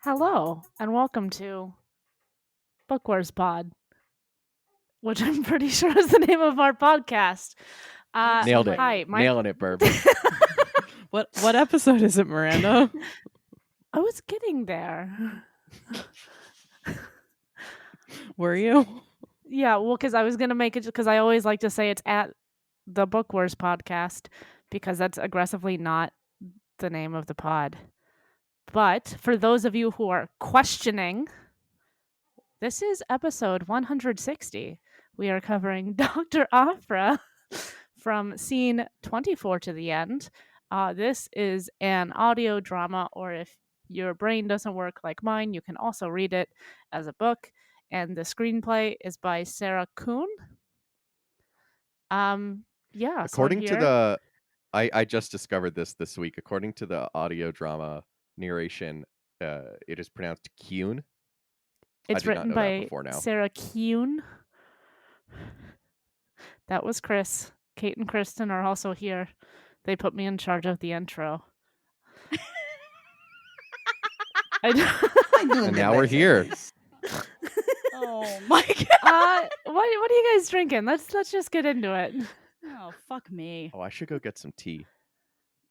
Hello, and welcome to Book Wars Pod, which I'm pretty sure is the name of our podcast. Nailed it. Hi, Nailing it, Burb. What episode is it, Miranda? I was getting there. Were you? Yeah, well, because I was going to make it, because I always like to say it's at the Book Wars Podcast, because that's aggressively not the name of the pod. But for those of you who are questioning, this is episode 160. We are covering Doctor Aphra from scene 24 to the end. This is an audio drama, or if your brain doesn't work like mine, you can also read it as a book. And the screenplay is by Sarah Kuhn. According to the, I just discovered this week. According to the audio drama narration, it is pronounced Kieron. It's written by Sarah Kuhn. That was Chris. Kate and Kristen are also here. They put me in charge of the intro. And now we're here. Oh my god! What are you guys drinking? Let's just get into it. Oh fuck me! Oh, I should go get some tea.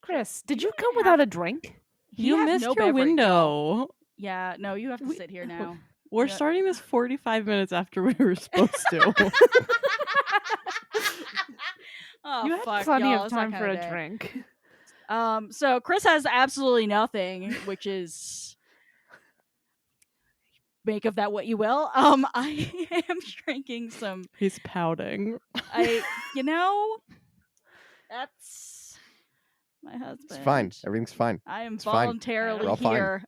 Chris, did you come without a drink? You missed your beverage. window. Yeah, no, you have to sit here now. We're starting this 45 minutes after we were supposed to. Oh, you had plenty of time for a drink. So Chris has absolutely nothing, which is make of that what you will. I am drinking some. He's pouting. That's my husband. It's fine. Everything's fine. I am it's voluntarily here.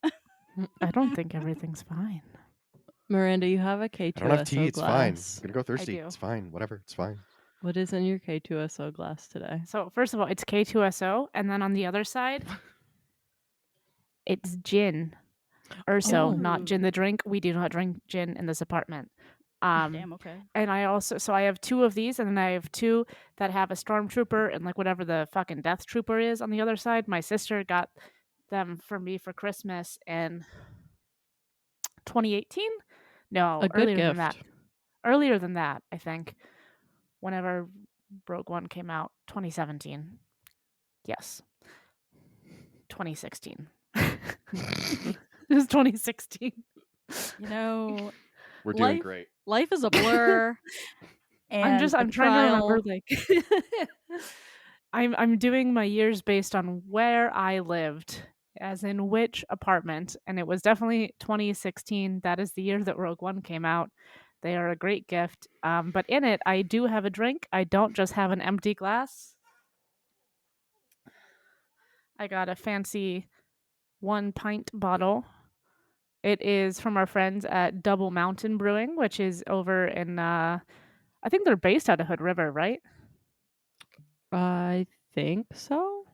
I don't think everything's fine. Miranda, you have a K2SO I don't have tea. It's fine. glass. I'm gonna go thirsty. I do. It's fine. Whatever. It's fine. What is in your K2SO glass today? So first of all, it's K2SO, and then on the other side, it's gin. Urso, not gin the drink. We do not drink gin in this apartment. Damn, okay. And I have two of these, and then I have two that have a stormtrooper and like whatever the fucking death trooper is on the other side. My sister got them for me for Christmas in 2018. No, a good earlier gift. than that. Earlier than that, I think. Whenever Rogue One came out, 2017. Yes. 2016. It was 2016. We're doing great. Life is a blur. And I'm trying to remember, like I'm doing my years based on where I lived, as in which apartment, and it was definitely 2016. That is the year that Rogue One came out. They are a great gift. But in it, I do have a drink. I don't just have an empty glass. I got a fancy 1 pint bottle. It is from our friends at Double Mountain Brewing, which is over in, I think they're based out of Hood River, right? I think so.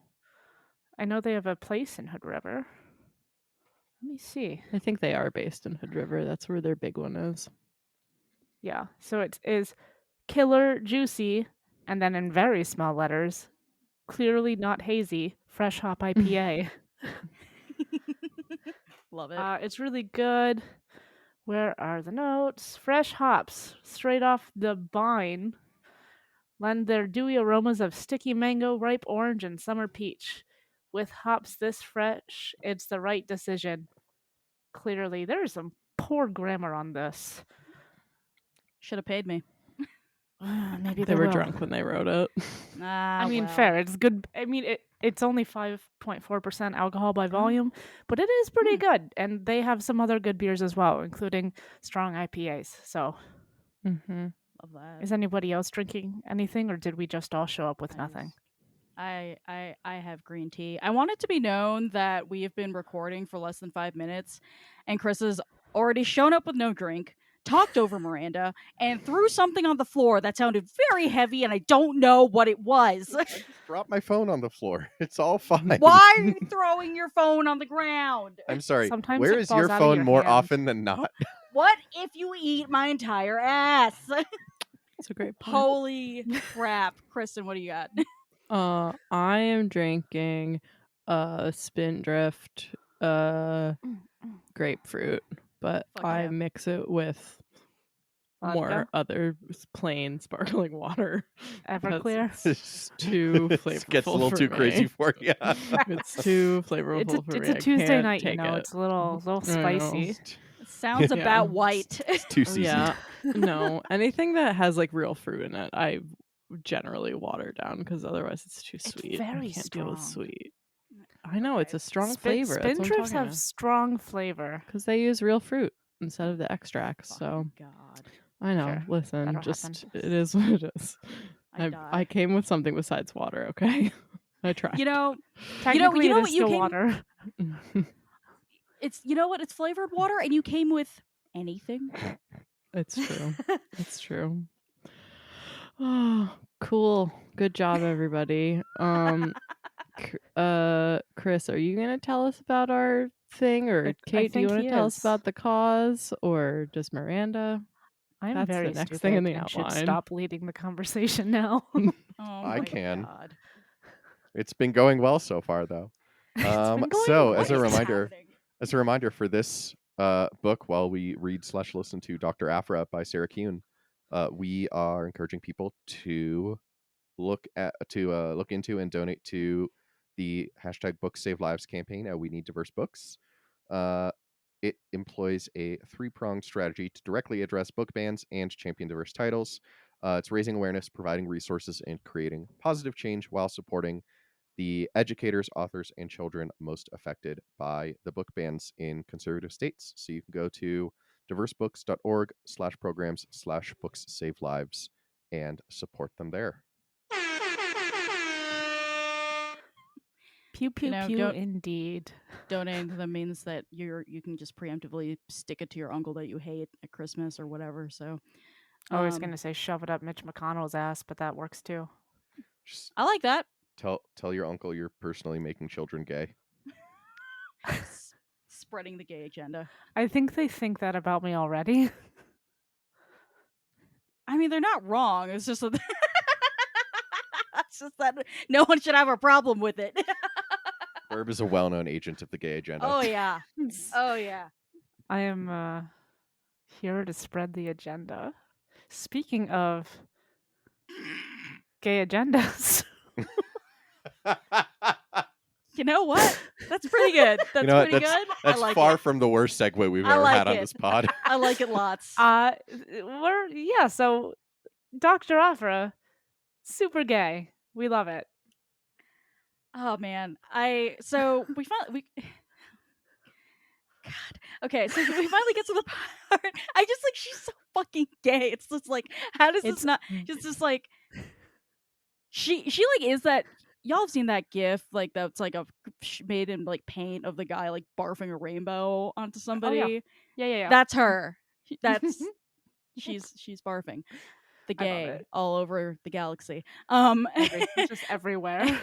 I know they have a place in Hood River. Let me see. I think they are based in Hood River. That's where their big one is. Yeah, so it is Killer Juicy, and then in very small letters, clearly not hazy, fresh hop IPA. Love it. It's really good. Where are the notes? Fresh hops, straight off the vine, lend their dewy aromas of sticky mango, ripe orange, and summer peach. With hops this fresh, it's the right decision. Clearly, there's some poor grammar on this. Should have paid me. Maybe They were will. drunk when they wrote it. I mean, fair. It's good. I mean, it's only 5.4% alcohol by volume, but it is pretty good. And they have some other good beers as well, including strong IPAs. So, love that. Is anybody else drinking anything, or did we just all show up with nothing? I have green tea. I want it to be known that we have been recording for less than 5 minutes, and Chris has already shown up with no drink, talked over Miranda and threw something on the floor that sounded very heavy, and I don't know what it was. I just dropped my phone on the floor. It's all fine. Why are you throwing your phone on the ground? I'm sorry. Sometimes Where it is falls your out of phone your more hand. often than not? What if you eat my entire ass? That's a great point. Holy crap. Kristen, what do you got? I am drinking Spindrift grapefruit, but Fuck I yeah. mix it with more Vodka? other plain sparkling water. Everclear? It's too flavorful. This gets a little for too me. crazy for you. It's too flavorful for It's me. a I Tuesday can't night, you take know. it. It's a little I know. spicy. It sounds Yeah. about white. It's too seasoned. Yeah, no, anything that has like real fruit in it, I generally water down because otherwise it's too It's sweet. very I can't deal with strong. sweet. I know it's a strong flavor. Spindrifts have strong flavor. because they use real fruit instead of the extracts. So Fucking God. I know. Sure, Listen, that'll just happen. it is what it is. I I die. came with something besides water. Okay, I tried. You know, Technically, you know it what is you still came- water. it's it's flavored water, and you came with anything. It's true. It's true. Oh, cool. Good job, everybody. Chris, are you gonna tell us about our thing, or I Kate? Do you think want he to tell us is. about the cause, or just Miranda? I'm That's very the next stupid thing in the and should outline. stop leading the conversation now. Oh I my can. God. It's been going well so far, though. It's been going So, great. as a What is reminder, happening? for this book, while we read/listen to Doctor Aphra by Sarah Kuhn, we are encouraging people to look into and donate to the hashtag Books Save Lives campaign. We need diverse books. It employs a 3-pronged strategy to directly address book bans and champion diverse titles. It's raising awareness, providing resources, and creating positive change while supporting the educators, authors, and children most affected by the book bans in conservative states. So you can go to diversebooks.org/programs/books save lives and support them there. Pew pew pew. don't- Indeed. Donating to them means that you can just preemptively stick it to your uncle that you hate at Christmas or whatever. So I was gonna say shove it up Mitch McConnell's ass, but that works too. Just I like that. tell your uncle you're personally making children gay. Spreading the gay agenda. I think they think that about me already. I mean, they're not wrong. It's just that it's just that no one should have a problem with it. Herb is a well-known agent of the gay agenda. Oh yeah. Oh yeah. I am here to spread the agenda. Speaking of gay agendas. You know what? That's pretty good. That's You know what? pretty good. That's I like far it. from the worst segue we've I ever like had on it. this pod. I like it lots. So Doctor Aphra, super gay. We love it. Oh man, so we finally God. Okay, so we finally get to the part. I just like she's so fucking gay. It's just like how does this not? Just like she like is that y'all have seen that GIF like that's like a made in like paint of the guy like barfing a rainbow onto somebody. Yeah. That's her. That's she's barfing the I love gay it. all over the galaxy. Just everywhere.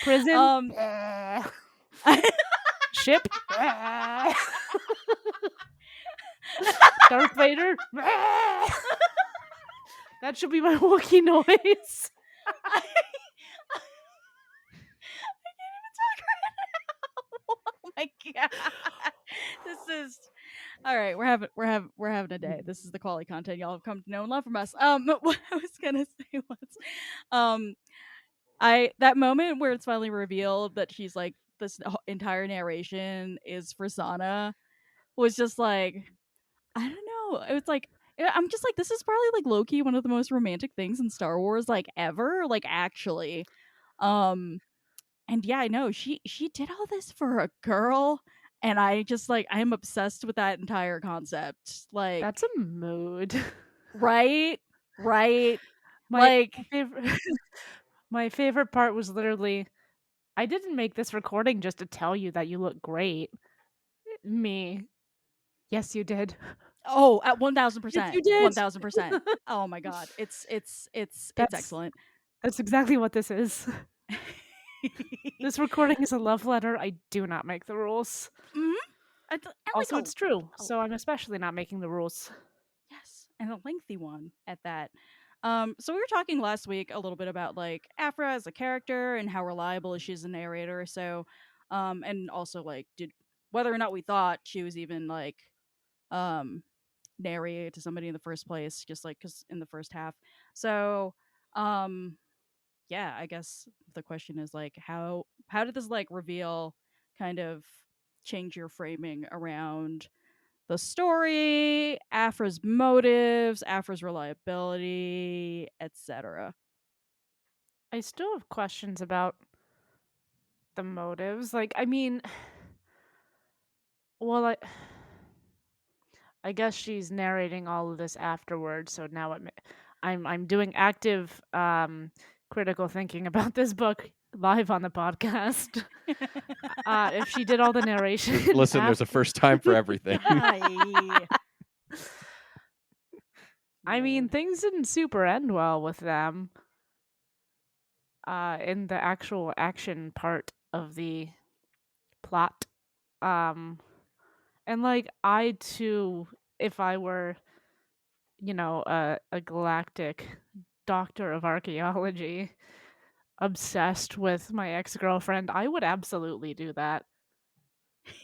Prison. Ship. Darth Vader. That should be my Wookiee noise. I can't even talk right now. Oh my god. This is all right. We're having a day. This is the quality content y'all have come to know and love from us. What I was gonna say was, that moment where it's finally revealed that she's like this entire narration is for Sana was just like, I don't know. It was like I'm just like this is probably like low-key one of the most romantic things in Star Wars like ever, like actually. And yeah, I know she did all this for a girl, and I just like I am obsessed with that entire concept. Like That's a mood. right. My my favorite part was literally, I didn't make this recording just to tell you that you look great. Me. Yes, you did. Oh, at 1000%. Yes, you did. 1000%. Oh my god. It's That's excellent. That's exactly what this is. This recording is a love letter. I do not make the rules. Mhm. And Also, like it's true, a- so I'm especially not making the rules. yes, and a lengthy one at that. So we were talking last week a little bit about like Aphra as a character and how reliable she is a narrator. So, and also like did whether or not we thought she was even like narrated to somebody in the first place, just like because in the first half. So, um, yeah, I guess the question is like how did this like reveal kind of change your framing around the story, Aphra's motives, Aphra's reliability, etc. I still have questions about the motives. Like, I mean, well, I guess she's narrating all of this afterwards, so now I'm doing active critical thinking about this book live on the podcast. If she did all the narration, Listen, there's a first time for everything. Aye. I mean, Lord. things didn't super end well with them. In the actual action part of the plot. And like I too, if I were, a galactic doctor of archaeology obsessed with my ex-girlfriend, I would absolutely do that.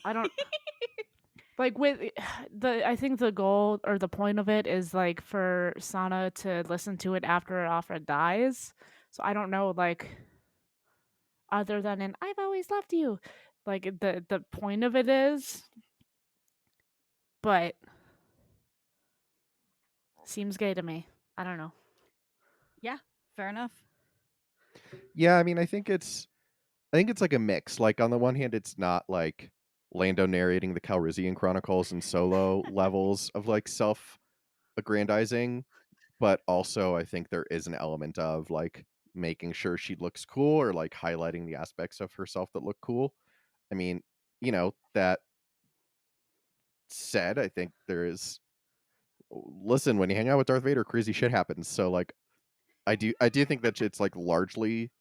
I don't like with I think the goal or the point of it is like for Sana to listen to it after Afra dies. So I don't know, like, other than in I've always loved you. Like the point of it is, but seems gay to me. I don't know. Yeah, fair enough. Yeah, I mean, I think it's like a mix. Like on the one hand, it's not like Lando narrating the Calrissian Chronicles and Solo levels of like self-aggrandizing, but also I think there is an element of like making sure she looks cool or like highlighting the aspects of herself that look cool. I mean, that said, I think there is listen, when you hang out with Darth Vader, crazy shit happens. So like I do think that it's like largely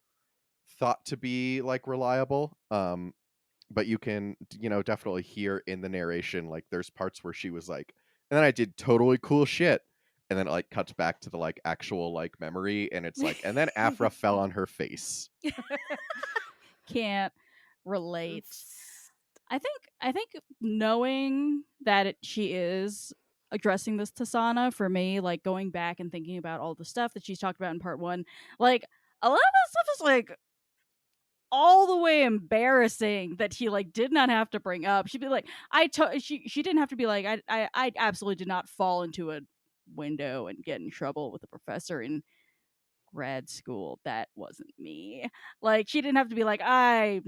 thought to be like reliable. But you can definitely hear in the narration like there's parts where she was like, and then I did totally cool shit, and then it like cuts back to the like actual like memory, and it's like, and then Aphra fell on her face. Can't relate. I think knowing that she is addressing this to Sana, for me, like going back and thinking about all the stuff that she's talked about in part 1, like a lot of that stuff is like all the way embarrassing that she like did not have to bring up. She'd be like, she didn't have to be like, I absolutely did not fall into a window and get in trouble with a professor in grad school. That wasn't me. Like, she didn't have to be like, I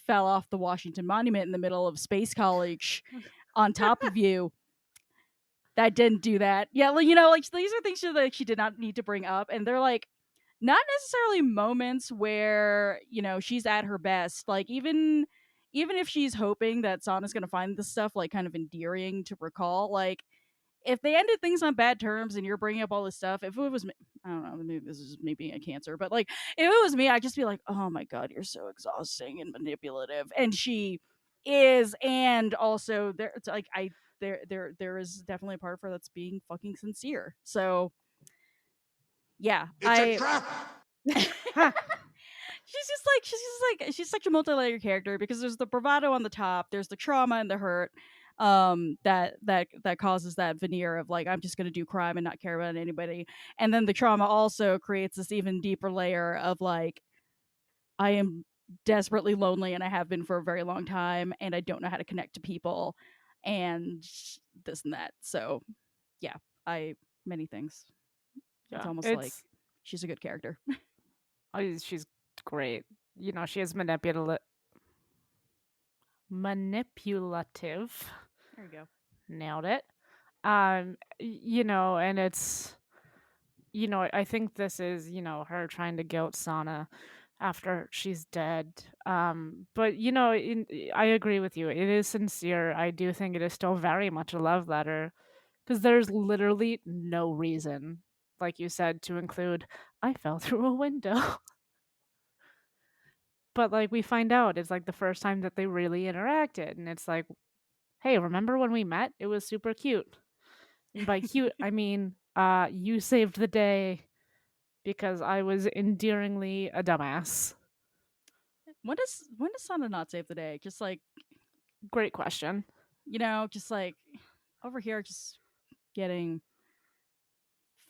fell off the Washington Monument in the middle of Space College on top of you. That didn't do that. Yeah, like, like these are things that she did not need to bring up, and they're like not necessarily moments where she's at her best. Like even if she's hoping that Sana's gonna find this stuff like kind of endearing to recall, like if they ended things on bad terms and you're bringing up all this stuff, if it was me, I don't know, maybe this is me being a Cancer, but like if it was me, I'd just be like, oh my god, you're so exhausting and manipulative, and she is, and also there, it's like there is definitely a part of her that's being fucking sincere. So yeah, It's a trap. she's such a multi-layered character because there's the bravado on the top, there's the trauma and the hurt that causes that veneer of like I'm just going to do crime and not care about anybody, and then the trauma also creates this even deeper layer of like I am desperately lonely and I have been for a very long time and I don't know how to connect to people and this and that. So yeah, I many things. It's Yeah, almost like she's a good character. she's great. She is manipulative. There you go. Nailed it. And it's, I think this is, her trying to guilt Sana after she's dead. But I agree with you. It is sincere. I do think it is still very much a love letter Because there's literally no reason, like you said, to include, I fell through a window. But like we find out it's like the first time that they really interacted. And it's like, hey, remember when we met? It was super cute. And by cute, I mean, you saved the day because I was endearingly a dumbass. When does Sana not save the day? Just like, Great question. just like over here, just getting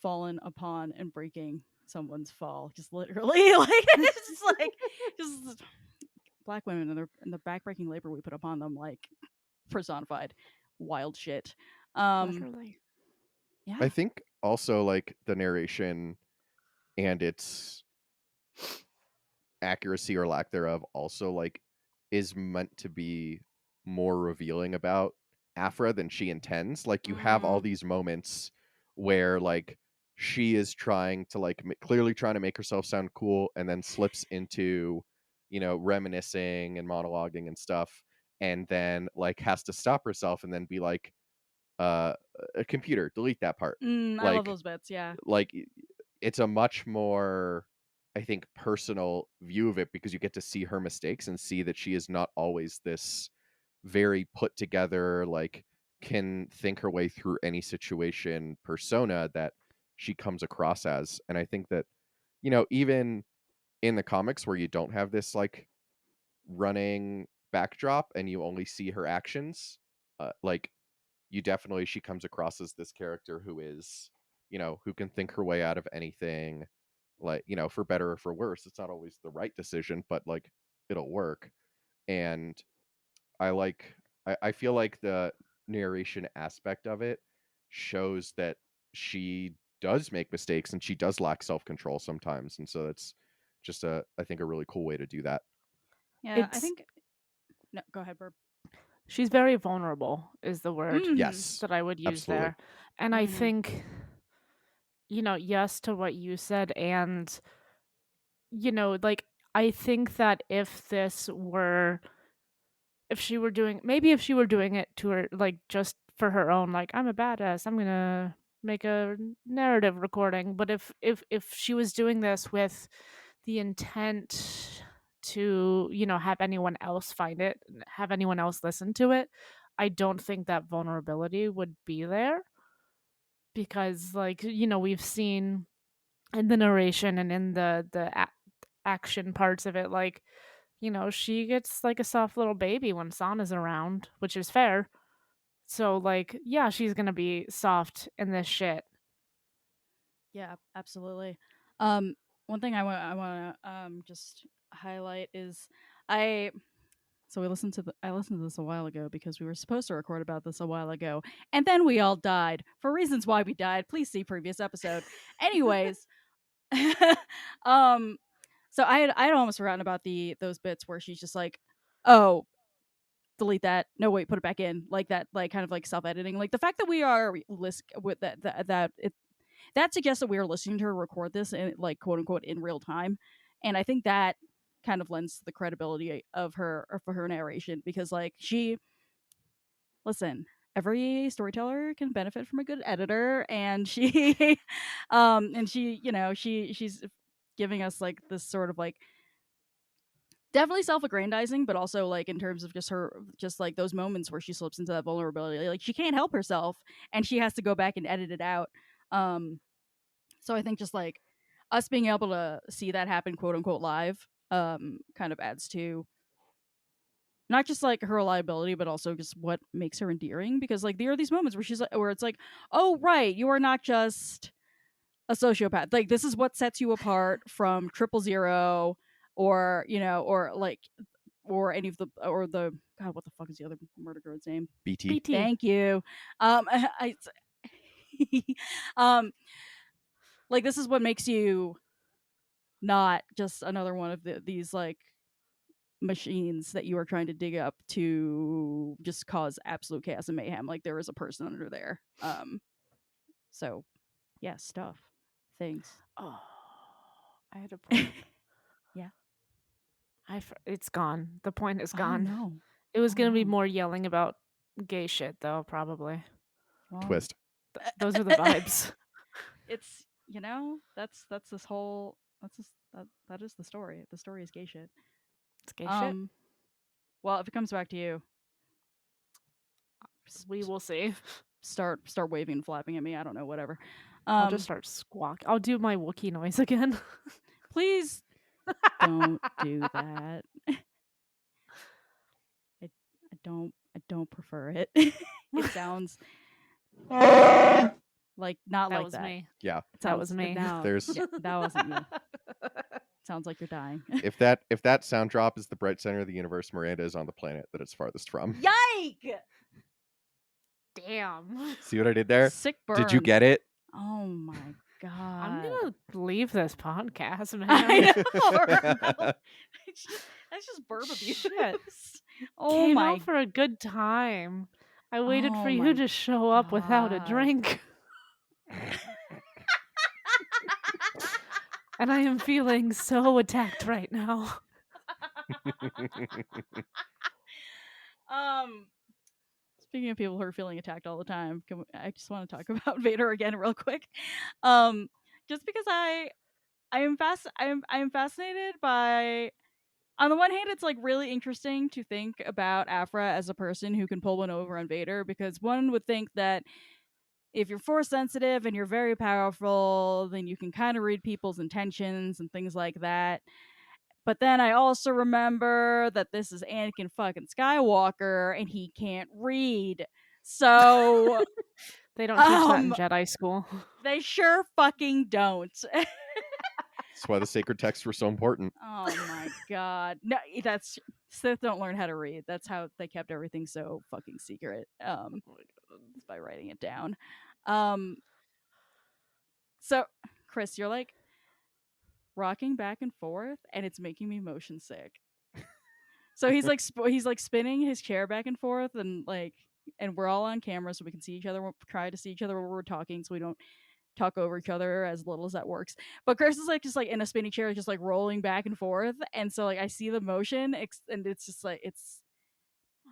fallen upon and breaking someone's fall. Just literally, like it's just like just black women and the backbreaking labor we put upon them, like personified wild shit. Literally. Yeah. I think also like the narration and its accuracy or lack thereof also like is meant to be more revealing about Aphra than she intends. Like you have all these moments where like she is trying to like clearly trying to make herself sound cool and then slips into, you know, reminiscing and monologuing and stuff, and then like has to stop herself and then be like, a computer, delete that part. I love Like those bits. Yeah. like it's a much more, I think, personal view of it because you get to see her mistakes and see that she is not always this very put together, like can think her way through any situation persona that she comes across as. And I think that, you know, even in the comics where you don't have this like running backdrop and you only see her actions, like you definitely, she comes across as this character who is, you know, who can think her way out of anything, like, you know, for better or for worse. It's not always the right decision, but like it'll work. And I like, I feel like the narration aspect of it shows that she does make mistakes and she does lack self-control sometimes. And so it's just I think a really cool way to do that. Yeah. I It's- think. No, go ahead, Burb. She's very vulnerable, is the word Yes. that I would use Absolutely. there. And I Mhm. think, you know, yes to what you said. And, you know, like, I think that if she were doing, maybe if she were doing it to her, like, just for her own, like, I'm a badass, I'm gonna make a narrative recording. But if she was doing this with the intent to, you know, have anyone else find it, have anyone else listen to it, I don't think that vulnerability would be there. Because, like, you know, we've seen in the narration and in the action parts of it, like, you know, she gets like a soft little baby when Sana's around, which is fair. So, like, yeah, she's gonna be soft in this shit. Yeah, absolutely. One thing I want to just highlight is I so I listened to this a while ago because we were supposed to record about this a while ago, and then we all died for reasons why we died. Please see previous episode. Anyways, um, so I had almost forgotten about those bits where she's just like, oh, delete that. No, wait, put it back in. Like that, like kind of like self editing. Like the fact that we are with that suggests that we are listening to her record this in like quote unquote in real time, and I think that kind of lends to the credibility of her or for her narration because like listen, every storyteller can benefit from a good editor, and she and she, you know, she's giving us like this sort of like definitely self-aggrandizing, but also like in terms of just like those moments where she slips into that vulnerability, like she can't help herself and she has to go back and edit it out. So I think just like us being able to see that happen quote unquote live kind of adds to not just like her reliability but also just what makes her endearing, because like there are these moments where she's like, where it's like, oh right, you are not just a sociopath, like this is what sets you apart from 000 or, you know, or like or any of the or the god, what the fuck is the other murder girl's name? BT. BT. Thank you. I like this is what makes you not just another one of these like machines that you are trying to dig up to just cause absolute chaos and mayhem. Like there is a person under there. So yeah, stuff, things. Oh, I had a point. Yeah. It's gone. The point is Oh gone. no. It was Oh, gonna be no. more yelling about gay shit, though, probably. Well, Twist. Those are the vibes. It's that's this whole that is the story. The story is gay shit. It's gay shit. Well, if it comes back to you, We will see. start waving and flapping at me. I don't know, whatever. I'll just start squawk. I'll do my Wookiee noise again. Please don't do that. I don't prefer it. It sounds like not That like was that. me. Yeah. That was me. Now, There's yeah, that wasn't you. Sounds like you're dying. if that sound drop is the bright center of the universe, Miranda is on the planet that it's farthest from. Yike! Damn. See what I did there? Sick burn. Did you get it? Oh my god. I'm gonna leave this podcast, man. I know. That's just burp abuse. Shit. Oh Came my out for a good time. I waited Oh for my you to show up without a God. drink. And I am feeling so attacked right now. Speaking of people who are feeling attacked all the time, I just want to talk about Vader again real quick. Just because I am fascinated by, on the one hand, it's like really interesting to think about Aphra as a person who can pull one over on Vader, because one would think that if you're force sensitive and you're very powerful, then you can kind of read people's intentions and things like that. But then I also remember that this is Anakin fucking Skywalker and he can't read. So They don't teach that in Jedi school. they sure fucking don't. That's why the sacred texts were so important. Oh my god. No, that's Sith don't learn how to read. That's how they kept everything so fucking secret. It's by writing it down. So Chris, you're like rocking back and forth and it's making me motion sick. So he's like spinning his chair back and forth, and we're all on camera so we can see each other. We'll try to see each other when we're talking so we don't talk over each other as little as that works. But Chris is like just like in a spinny chair, just like rolling back and forth, and so like I see the motion, and it's just like it's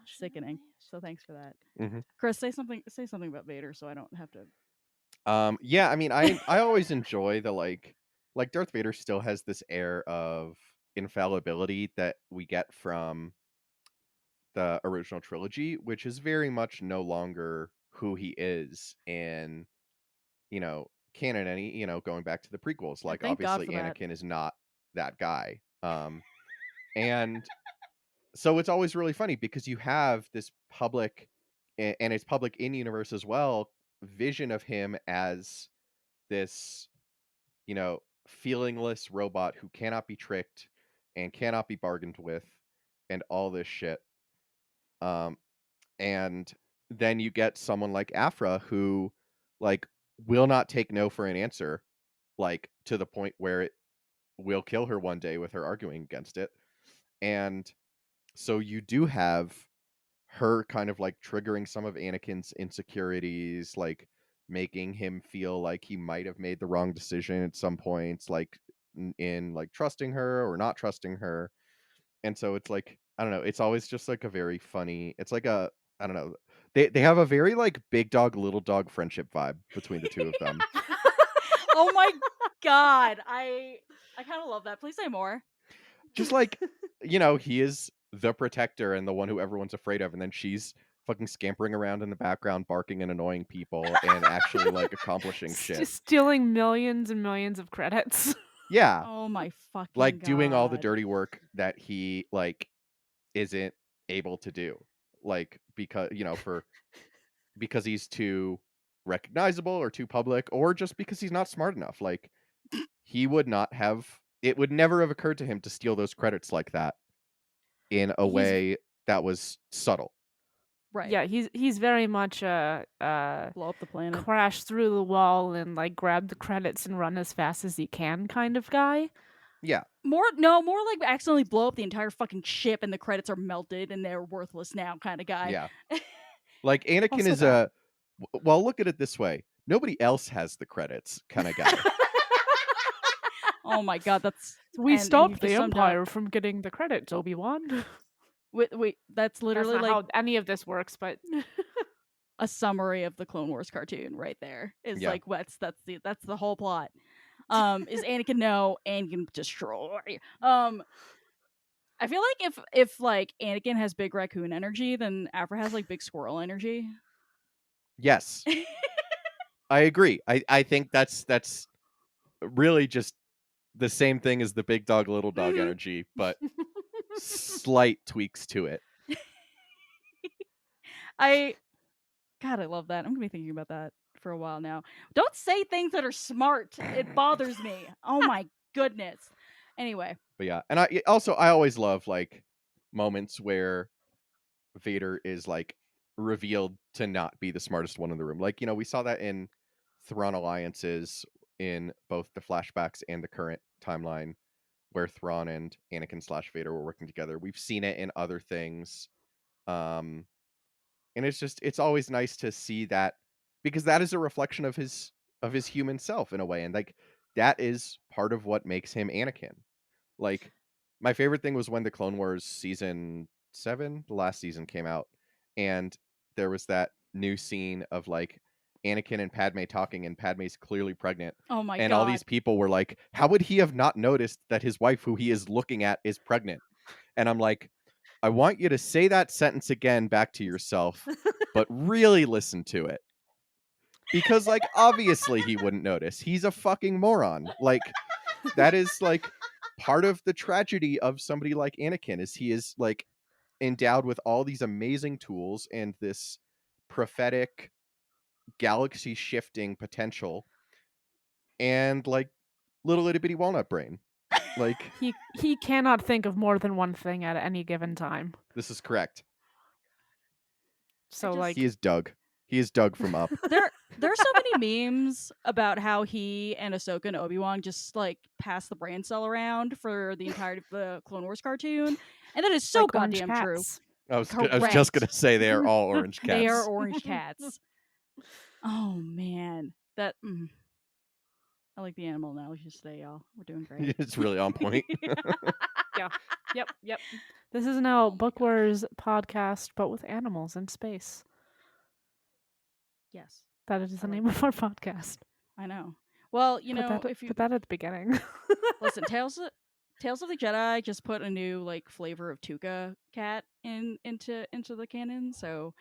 sickening. So thanks for that. Mm-hmm. Chris, say something about Vader so I don't have to. Yeah, I mean, I always enjoy the like Darth Vader still has this air of infallibility that we get from the original trilogy, which is very much no longer who he is in, canon, going back to the prequels. Like, thank God obviously for that. Anakin is not that guy. And so it's always really funny because you have this public, and it's public in universe as well, vision of him as this, feelingless robot who cannot be tricked and cannot be bargained with and all this shit. And then you get someone like Aphra who like will not take no for an answer, like to the point where it will kill her one day with her arguing against it. And so you do have her kind of like triggering some of Anakin's insecurities, like making him feel like he might have made the wrong decision at some points, like in like trusting her or not trusting her. And so it's like, I don't know, it's always just like a very funny, it's like a, I don't know, they have a very like big dog little dog friendship vibe between the two of them. Oh my god, I kind of love that. Please say more. Just like, he is the protector and the one who everyone's afraid of, and then she's fucking scampering around in the background, barking and annoying people, and actually like accomplishing shit. Just stealing millions and millions of credits. Yeah. Oh my fucking like god. doing all the dirty work that he like isn't able to do, like because because he's too recognizable or too public, or just because he's not smart enough. Like he would not have, it would never have occurred to him to steal those credits like that in a way that was subtle. Right. Yeah, he's very much blow up the planet, crash through the wall and like grab the credits and run as fast as he can kind of guy. Yeah. More like accidentally blow up the entire fucking ship and the credits are melted and they're worthless now kind of guy. Yeah. Like Anakin Also is that. well, look at it this way. Nobody else has the credits kind of guy. Oh my god, that's We and stopped you've the just summed Empire up- from getting the credits, Obi-Wan. Wait, that's literally That's not like how any of this works, but a summary of the Clone Wars cartoon right there. Is Yeah. like that's the whole plot. Is Anakin know Anakin destroy. I feel like if like Anakin has big raccoon energy, then Aphra has like big squirrel energy. Yes, I agree. I think that's really just the same thing as the big dog little dog Mhm. energy, but slight tweaks to it. God, I love that. I'm gonna be thinking about that for a while now. Don't say things that are smart. It bothers me. Oh my goodness. Anyway, But yeah, and I always love like moments where Vader is like revealed to not be the smartest one in the room. Like, we saw that in Thrawn alliances in both the flashbacks and the current timeline where Thrawn and Anakin / Vader were working together. We've seen it in other things. And it's always nice to see that, because that is a reflection of his human self in a way, and like that is part of what makes him Anakin. Like, my favorite thing was when the Clone Wars season 7, the last season, came out, and there was that new scene of like Anakin and Padme talking, and Padme's clearly pregnant, oh my and god. all these people were like, how would he have not noticed that his wife, who he is looking at, is pregnant? And I'm like, I want you to say that sentence again back to yourself, but really listen to it. Because, like, obviously he wouldn't notice. He's a fucking moron. Like, that is, like, part of the tragedy of somebody like Anakin, is he is, like, endowed with all these amazing tools and this prophetic, galaxy-shifting potential, and, like, little itty-bitty walnut brain. Like, He cannot think of more than one thing at any given time. this is correct. So just- like He is Doug. He is Doug from Up. There are so many memes about how he and Ahsoka and Obi-Wan just like pass the brain cell around for the entirety of the Clone Wars cartoon, and that is so like orange goddamn true. cats. I was Correct. just gonna say they are all orange cats. They are orange cats. Oh man, that I like the animal analogies today, y'all. We're doing great. It's really on point. Yep. This is now Oh my Book Wars podcast, but with animals in space. Yes, That is I the like name of our podcast. I know. Well, you know, put if you that at the beginning. listen, Tales of the Jedi just put a new like flavor of Tuca cat into the canon, so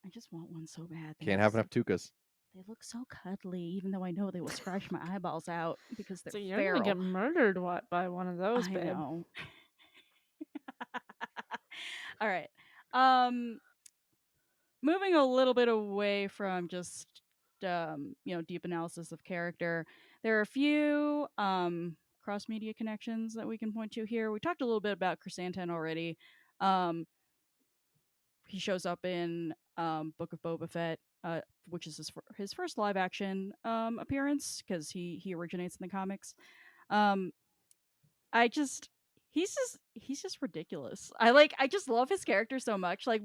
I just want one so bad. Can't have enough Tukas. They look so cuddly, even though I know they will scratch my eyeballs out because they're So you're feral. gonna get murdered by one of those, I babe. know. All right. Moving a little bit away from just deep analysis of character, there are a few cross media connections that we can point to here. We talked a little bit about Chrysanthemum already. He shows up in Book of Boba Fett, which is his first live action appearance, because he originates in the comics. He's just ridiculous. I just love his character so much. Like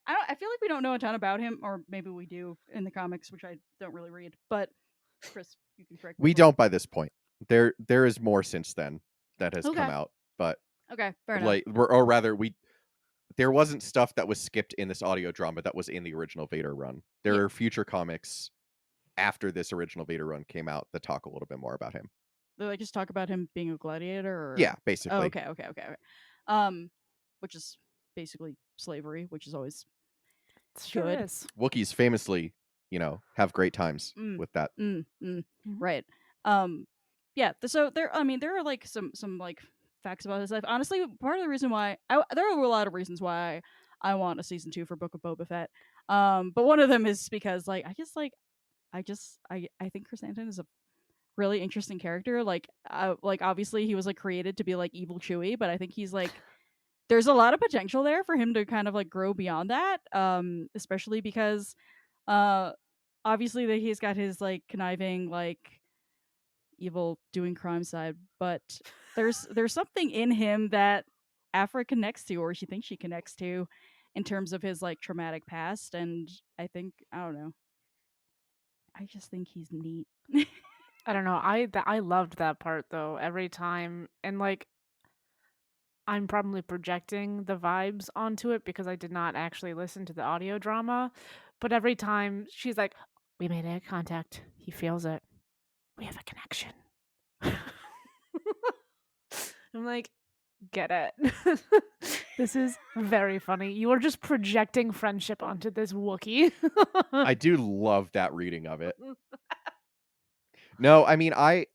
I feel like we don't know a ton about him, or maybe we do in the comics, which I don't really read. But Chris, you can correct me. We don't by this point. There is more since then that has Okay. come out, but Okay, fair enough. like or rather there wasn't stuff that was skipped in this audio drama that was in the original Vader run. There Yeah. are future comics after this original Vader run came out that talk a little bit more about him. They like just talk about him being a gladiator, or Yeah, basically. Oh, okay. Which is basically slavery, which is always Sure good. is. Wookiees famously, have great times Mm. with that. Right. Yeah. So there are like some like facts about his life. Honestly, part of the reason why there are a lot of reasons why I want a season 2 for Book of Boba Fett. But one of them is because like I think Chrysanthemum is a really interesting character. Like obviously he was like created to be like evil Chewie, but I think he's like there's a lot of potential there for him to kind of like grow beyond that. Especially because obviously that he's got his like conniving like evil doing crime side, but there's something in him that Aphra connects to, or she thinks she connects to, in terms of his like traumatic past. And I don't know, I just think he's neat. I don't know. I loved that part though. Every time, and like, I'm probably projecting the vibes onto it because I did not actually listen to the audio drama. But every time she's like, we made eye contact. He feels it. We have a connection. I'm like, get it. This is very funny. You are just projecting friendship onto this Wookiee. I do love that reading of it. No, I mean, I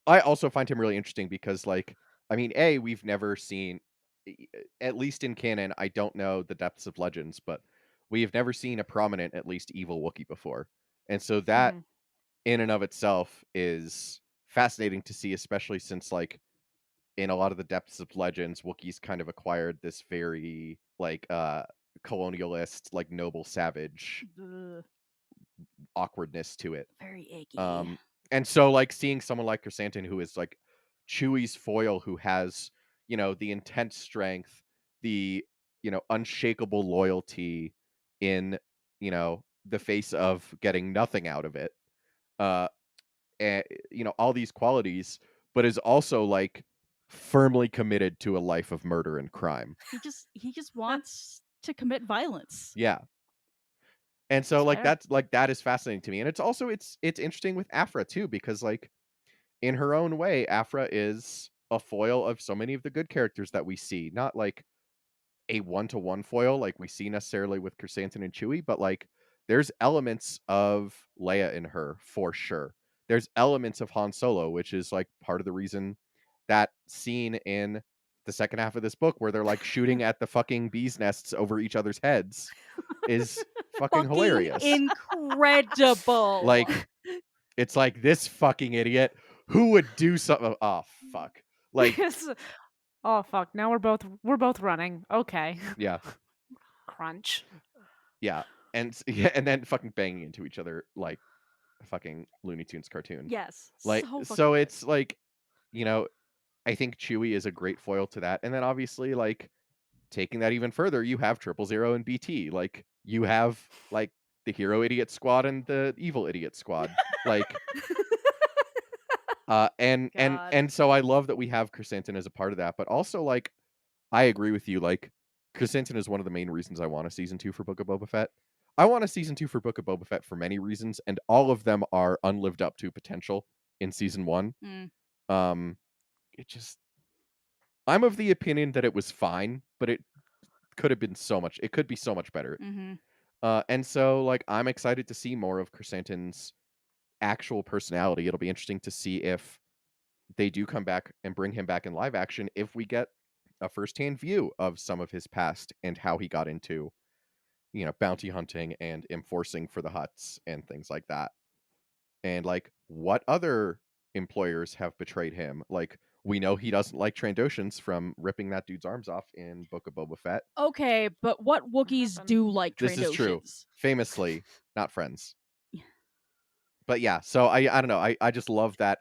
also find him really interesting because, like, I mean, we've never seen, at least in canon, I don't know the depths of Legends, but we have never seen a prominent, at least evil Wookiee before. And so that Mhm. in and of itself is fascinating to see, especially since, like, in a lot of the depths of Legends, Wookiees kind of acquired this very, like, colonialist, like, noble savage Ugh, awkwardness to it. very icky. And so, like, seeing someone like Chrysanthemum, who is like Chewie's foil, who has, the intense strength, the, unshakable loyalty in, the face of getting nothing out of it, uh and, all these qualities, but is also, like, firmly committed to a life of murder and crime. He just wants to commit violence. Yeah. And so, It's like, fair. that is fascinating to me. And it's also it's interesting with Aphra too, because, like, in her own way, Aphra is a foil of so many of the good characters that we see. Not like a one-to-one foil like we see necessarily with Chrysanthemum and Chewie, but, like, there's elements of Leia in her for sure. There's elements of Han Solo, which is, like, part of the reason that scene in the second half of this book where they're, like, shooting at the fucking bees nests over each other's heads is fucking hilarious. Incredible. Like, it's like, this fucking idiot who would do something. Oh fuck. Like, Oh fuck! Now we're both running. Okay. yeah, Crunch. yeah, and yeah, and then fucking banging into each other like a fucking Looney Tunes cartoon. Yes. Like, so so fucking it's like, I think Chewie is a great foil to that, and then obviously, like, taking that even further, you have 000 and BT. Like, you have, like, the hero idiot squad and the evil idiot squad. Like, and God. so I love that we have Chrysanthemum as a part of that, but also, like, I agree with you. Like, Chrysanthemum is one of the main reasons I want a season 2 for Book of Boba Fett. I want a season 2 for Book of Boba Fett for many reasons, and all of them are unlived up to potential in season 1. Mm. It just, I'm of the opinion that it was fine, but it could have been so much. It could be so much better. Mm-hmm. And so, like, I'm excited to see more of Chrysanthemum's actual personality. It'll be interesting to see if they do come back and bring him back in live action, if we get a firsthand view of some of his past and how he got into, bounty hunting and enforcing for the Hutts and things like that. And, like, what other employers have betrayed him? Like, we know he doesn't like Trandoshans from ripping that dude's arms off in Book of Boba Fett. Okay, but what Wookiees happened? do like This is true. Trandoshans? Famously, not friends. But yeah, so I don't know. I just love that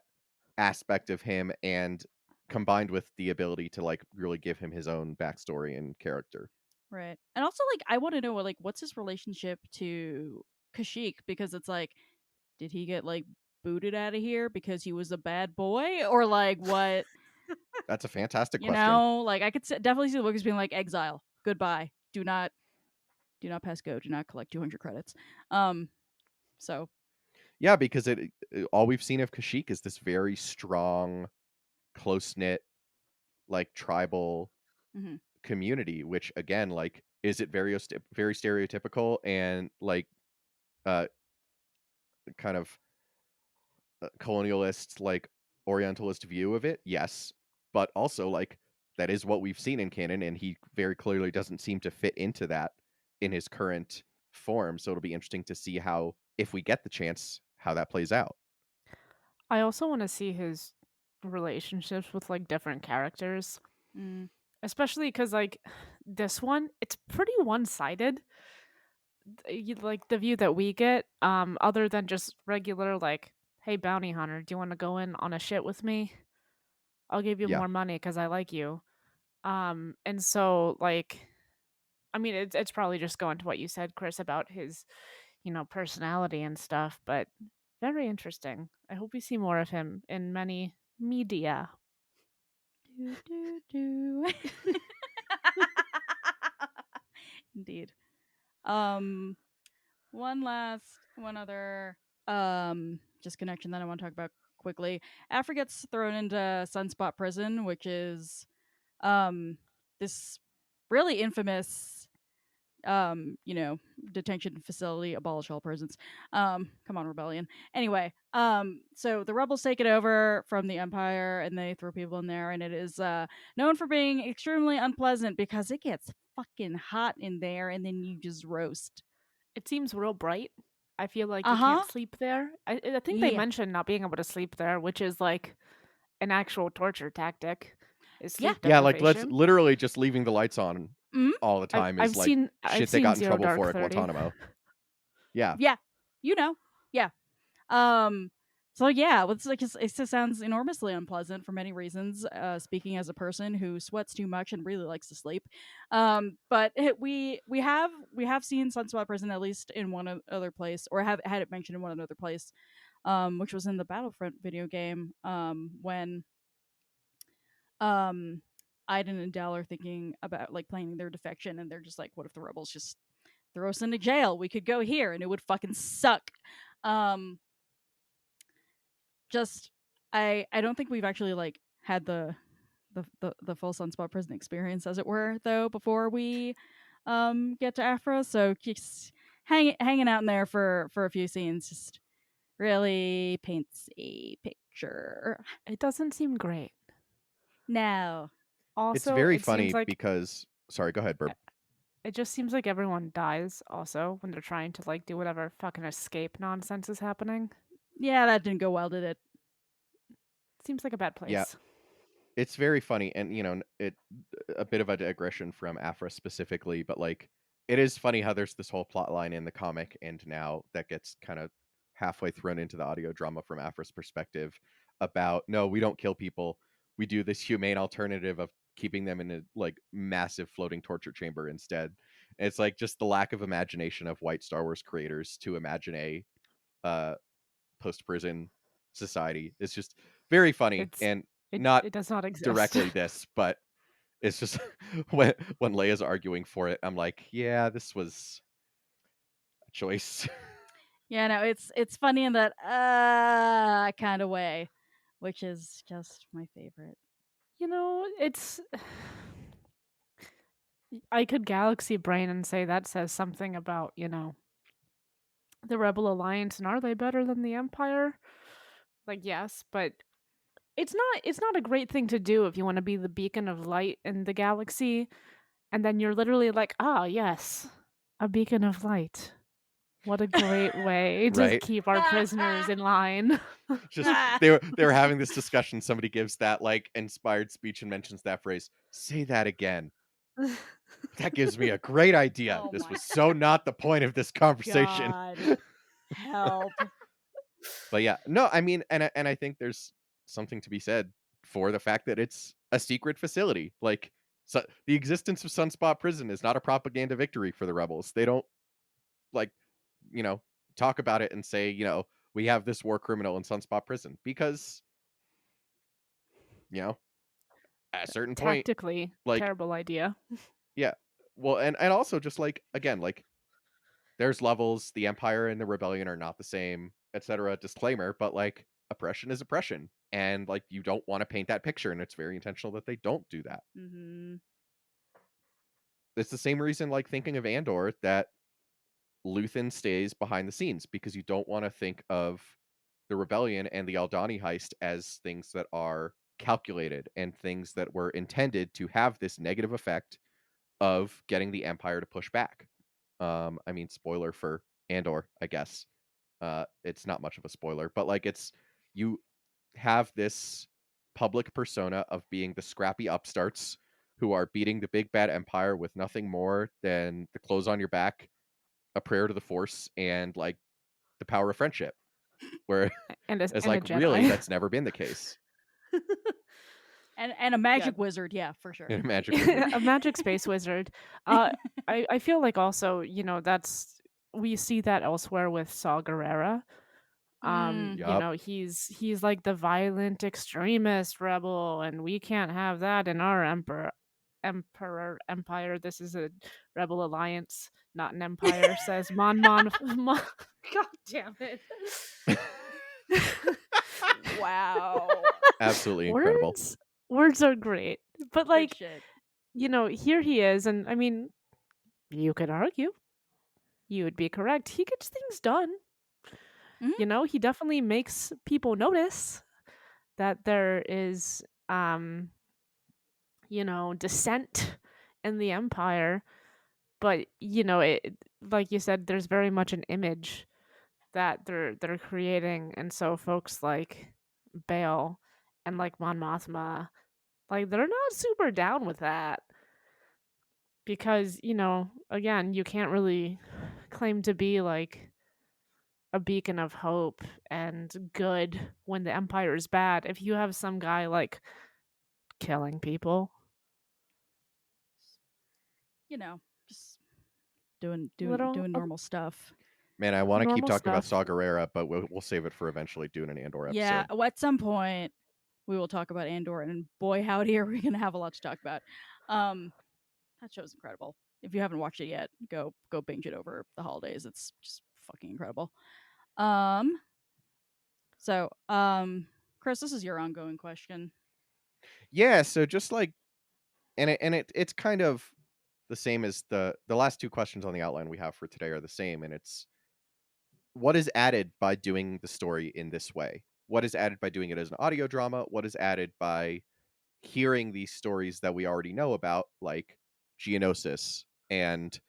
aspect of him, and combined with the ability to, like, really give him his own backstory and character. Right. And also, like, I want to know, like, what's his relationship to Kashyyyk? Because it's like, did he get, like, booted out of here because he was a bad boy? Or, like, what? That's a fantastic You question. know? Like, I could definitely see the Wookiees being like, exile. Goodbye. Do not pass go. Do not collect 200 credits. So. Yeah, because all we've seen of Kashyyyk is this very strong, close-knit, like, tribal Mhm. community, which, again, like, is it very stereotypical and, like, kind of colonialist, like, orientalist view of it? Yes, but also, like, that is what we've seen in canon, and he very clearly doesn't seem to fit into that in his current form. So it'll be interesting to see how, if we get the chance, how that plays out. I also want to see his relationships with like different characters, Mm. especially because like this one, it's pretty one-sided. Like the view that we get, other than just regular like, hey bounty hunter, do you want to go in on a shit with me? I'll give you Yeah. more money because I like you. And so like, I mean, it's probably just going to what you said, Chris, about his, personality and stuff, but very interesting. I hope we see more of him in many media. Do, do, do. Indeed. one other just connection that I want to talk about quickly. Aphra gets thrown into Sunspot Prison, which is this really infamous detention facility, abolish all prisons. Come on, rebellion. Anyway, so the rebels take it over from the Empire and they throw people in there, and it is known for being extremely unpleasant because it gets fucking hot in there and then you just roast. It seems real bright. I feel like you Uh-huh. can't sleep there. I think they Yeah. mentioned not being able to sleep there, which is like an actual torture tactic. Is Yeah. sleep Yeah, like let's deprivation. literally just leaving the lights on Mhm. all the time I've is like seen shit they got in Zero trouble Dark for at 30. Guantanamo. Yeah. Yeah. Yeah. So yeah, it's like it just sounds enormously unpleasant for many reasons. Speaking as a person who sweats too much and really likes to sleep, but we have seen Sunspot Prison at least in one other place, or have had it mentioned in one other place, which was in the Battlefront video game. When Iden and Dell are thinking about like planning their defection, and they're just like, "What if the rebels just throw us into jail? We could go here, and it would fucking suck." Um, just I don't think we've actually like had the full Sunspot Prison experience, as it were, though, before we get to Aphra. So just hanging out in there for a few scenes just really paints a picture. It doesn't seem great. No. It's Also, very it funny seems like because sorry, go ahead, Burb. it just seems like everyone dies also when they're trying to like do whatever fucking escape nonsense is happening. Yeah, that didn't go well, did it? Seems like a bad place. Yeah. It's very funny, and it a bit of a digression from Aphra specifically, but like it is funny how there's this whole plot line in the comic, and now that gets kind of halfway thrown into the audio drama from Aphra's perspective about no, we don't kill people, we do this humane alternative of keeping them in a like massive floating torture chamber instead. And it's like just the lack of imagination of white Star Wars creators to imagine a post prison society is just very funny, and not It does not exist directly this, but it's just when Leia's arguing for it, I'm like, yeah, this was a choice. Yeah, no, it's funny in that kind of way, which is just my favorite. It's I could galaxy brain and say that says something about, the Rebel Alliance, and are they better than the Empire? Like, yes, but it's not a great thing to do if you want to be the beacon of light in the galaxy, and then you're literally like, ah, yes, a beacon of light. What a great way to Right? keep our prisoners in line. Just they were having this discussion, somebody gives that like inspired speech and mentions that phrase, say that again. That gives me a great idea. Oh This my was so not the point of this conversation. God. Help. But yeah, no, I mean, and I think there's something to be said for the fact that it's a secret facility. Like, so the existence of Sunspot Prison is not a propaganda victory for the rebels. They don't like, talk about it and say, we have this war criminal in Sunspot Prison because, at a certain point, Tactically, like, terrible idea. yeah, well, and also just like again, like there's levels. The Empire and the Rebellion are not the same, etc. Disclaimer, but like oppression is oppression, and like you don't want to paint that picture, and it's very intentional that they don't do that. Mm-hmm. It's the same reason, like thinking of Andor, that Luthen stays behind the scenes because you don't want to think of the Rebellion and the Aldhani heist as things that are calculated and things that were intended to have this negative effect of getting the Empire to push back. I mean, spoiler for Andor, I guess. It's not much of a spoiler, but like you have this public persona of being the scrappy upstarts who are beating the big bad Empire with nothing more than the clothes on your back, a prayer to the Force, and like the power of friendship. Where it's and like, a Jedi. really, that's never been the case. And a magic wizard, yeah, for sure. In a magic wizard. A magic space wizard. I feel like also, we see that elsewhere with Saw Gerrera. Yup. He's like the violent extremist rebel, and we can't have that in our emperor. Empire. This is a rebel alliance, not an empire, says Mon. God damn it. Wow. Absolutely incredible. Words are great. But Good like, shit. here he is, and I mean, you could argue. You would be correct. He gets things done. Mhm. He definitely makes people notice that there is dissent in the empire, but it, like you said, there's very much an image that they're creating, and so folks like Bail and like Mon Mothma, like they're not super down with that because again, you can't really claim to be like a beacon of hope and good when the empire is bad if you have some guy like killing people. Just doing Little normal stuff. Man, I want to keep normal talking about stuff. Saw Gerrera, but we'll save it for eventually doing an Andor episode. Yeah, at some point we will talk about Andor, and boy, howdy, are we gonna have a lot to talk about. That show's incredible. If you haven't watched it yet, go binge it over the holidays. It's just fucking incredible. So, Chris, this is your ongoing question. Yeah, so just like, it's kind of the same as the last two questions on the outline we have for today are the same, and it's what is added by doing the story in this way? What is added by doing it as an audio drama? What is added by hearing these stories that we already know about, like Geonosis, and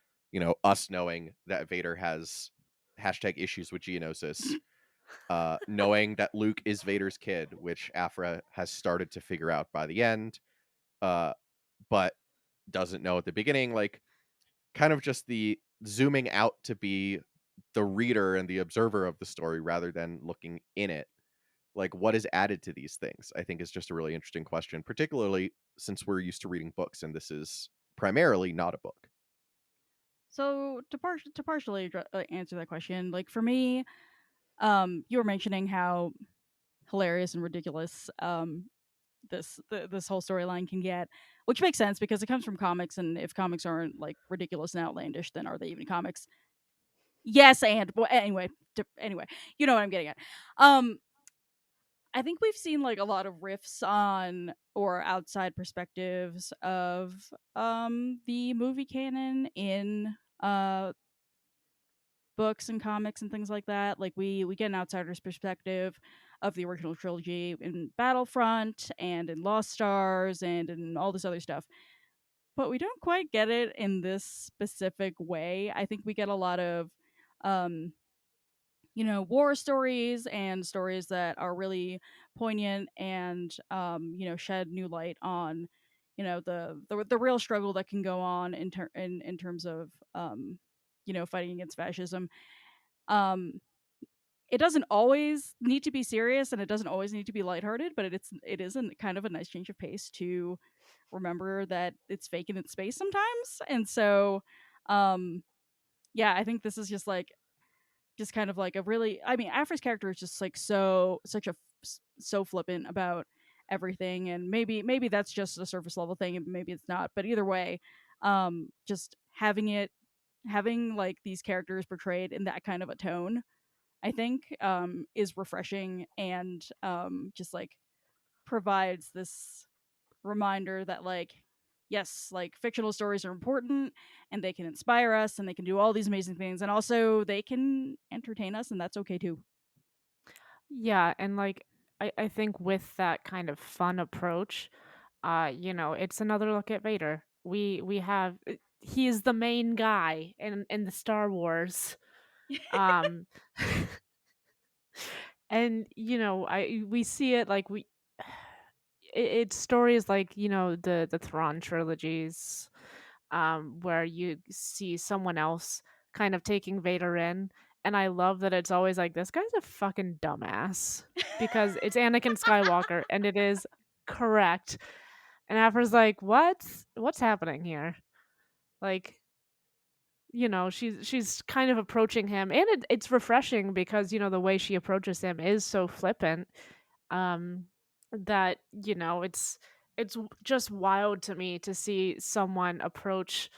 us knowing that Vader has #issues with Geonosis, knowing that Luke is Vader's kid, which Aphra has started to figure out by the end, but doesn't know at the beginning. Like, kind of just the zooming out to be the reader and the observer of the story rather than looking in it. Like, what is added to these things, I think, is just a really interesting question, particularly since we're used to reading books and this is primarily not a book. So to partially answer that question, like for me, you were mentioning how hilarious and ridiculous this whole storyline can get, which makes sense because it comes from comics, and if comics aren't like ridiculous and outlandish, then are they even comics? Yes, and well, anyway, you know what I'm getting at. I think we've seen like a lot of riffs on or outside perspectives of the movie canon in books and comics and things like that. Like we get an outsider's perspective of the original trilogy in Battlefront and in Lost Stars and in all this other stuff. But we don't quite get it in this specific way. I think we get a lot of um war stories and stories that are really poignant and shed new light on the real struggle that can go on in terms of fighting against fascism. um it doesn't always need to be serious and it doesn't always need to be lighthearted, but it is a kind of a nice change of pace to remember that it's fake in its space sometimes. And so um yeah, I think this is just kind of like a really, I mean, Afra's character is just like so flippant about everything, and maybe that's just a surface level thing and maybe it's not, but either way, just having like these characters portrayed in that kind of a tone, I think is refreshing and just like provides this reminder that like yes, like fictional stories are important and they can inspire us and they can do all these amazing things and also they can entertain us and that's okay too. Yeah, and like I think with that kind of fun approach, it's another look at Vader. We have he is the main guy in the Star Wars. Um and we see it like it's stories like the Thrawn trilogies, where you see someone else kind of taking Vader in, and I love that it's always like this guy's a fucking dumbass because it's Anakin Skywalker and it is correct. And Afra's like, what's happening here? Like, she's kind of approaching him, and it's refreshing because the way she approaches him is so flippant, that it's it's just wild to me to see someone approach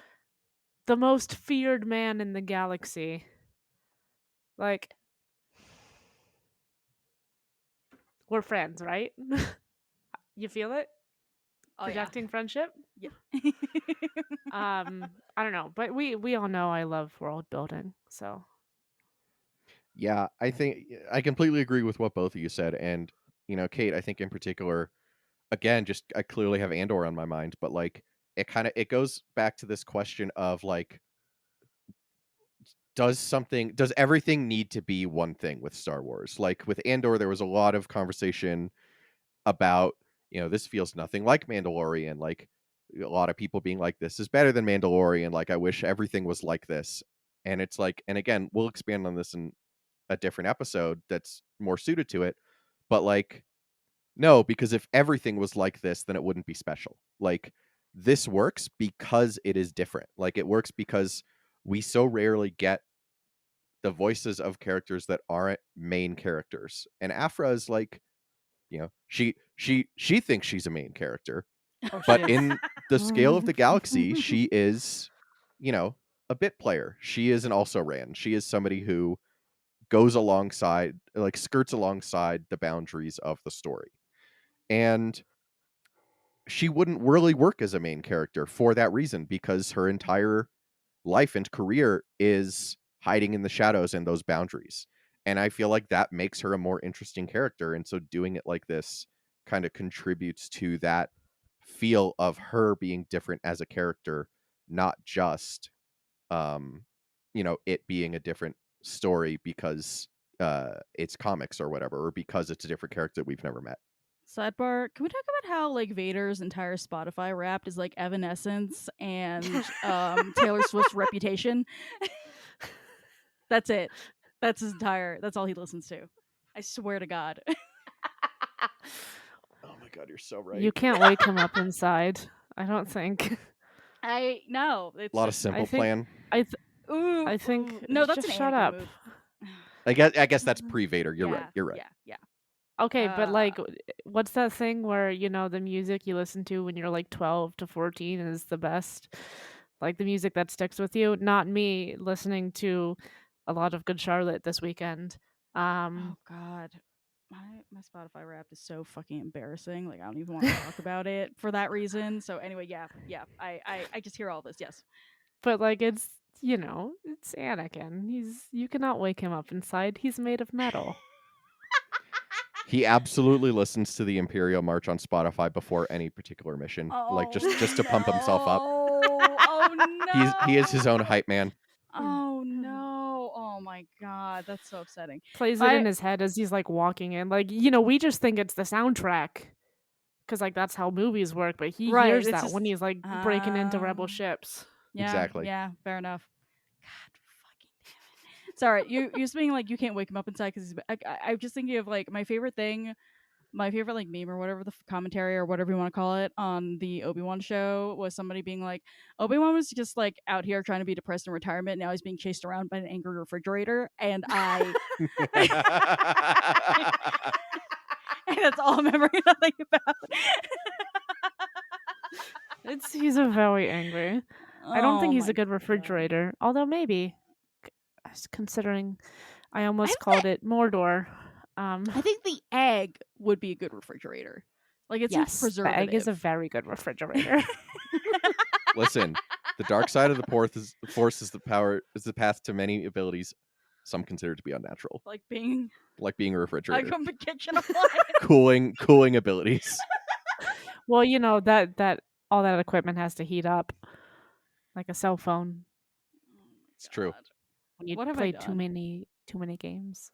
the most feared man in the galaxy. Like, we're friends, right? You feel it? Oh, yeah. Projecting friendship? Yeah. I don't know, but we all know I love world building, so Yeah, I think I completely agree with what both of you said, and Kate, I think in particular, again, just I clearly have Andor on my mind, but like it goes back to this question of like, does everything need to be one thing with Star Wars? Like with Andor, there was a lot of conversation about, this feels nothing like Mandalorian, like a lot of people being like, this is better than Mandalorian, like I wish everything was like this. And it's like, and again, we'll expand on this in a different episode that's more suited to it, but like, no, because if everything was like this, then it wouldn't be special. Like, this works because it is different. Like, it works because we so rarely get the voices of characters that aren't main characters. And Aphra is like, she thinks she's a main character, Oh, but she is. in the scale of the galaxy, she is, a bit player. She is an also ran. She is somebody who goes alongside, like skirts alongside the boundaries of the story. And she wouldn't really work as a main character for that reason, because her entire life and career is hiding in the shadows and those boundaries. And I feel like that makes her a more interesting character. And so doing it like this kind of contributes to that feel of her being different as a character, not just it being a different story because it's comics or whatever, or because it's a different character that we've never met. Sidebar, can we talk about how like Vader's entire Spotify Wrapped is like Evanescence and Taylor Swift's Reputation? That's it. That's all he listens to. I swear to God. Oh my god, you're so right. you can't wake him up inside. I don't think. I know. It's A lot of just, Simple I think- Plan. ooh, I think ooh. No, that's just an shut Anakin up. move. I guess that's pre-Vader. You're right. You're right. Yeah. Okay, but like, Uh, what's that thing where the music you listen to when you're like 12 to 14 is the best? Like the music that sticks with you. Not me listening to a lot of Good Charlotte this weekend. Oh God. My Spotify Wrapped is so fucking embarrassing. Like I don't even want to talk about it for that reason. So anyway, yeah. I just hear all this. Yes. But like it's it's Anakin. You cannot wake him up inside. He's made of metal. He absolutely listens to the Imperial March on Spotify before any particular mission, like just to pump himself up. Oh no. He is his own hype man. Oh no. Oh my God. That's so upsetting. Plays it in his head as he's like walking in. Like, we just think it's the soundtrack. Because like that's how movies work, but he Right, hears it's that when just- he's like breaking into rebel ships. Yeah, Exactly. Yeah, fair enough. God fucking damn it. Sorry, you being like you can't wake him up inside because I'm just thinking of like my favorite like meme or whatever the commentary or whatever you want to call it on the Obi-Wan show was somebody being like Obi-Wan was just like out here trying to be depressed in retirement. Now he's being chased around by an angry refrigerator, and and that's all I'm ever gonna think about. He's a very angry. I don't think he's my a good God. refrigerator, although maybe, considering I I almost think called it Mordor. I think the egg would be a good refrigerator. Like it seems Yes, the preservative. egg is a very good refrigerator. Listen, the dark side of the Force is the path to many abilities some consider to be unnatural, like being like being a a refrigerator. kitchen appliance. cooling abilities. Well, that all that equipment has to heat up, like a cell phone. It's true. When you What have I play done? too many games.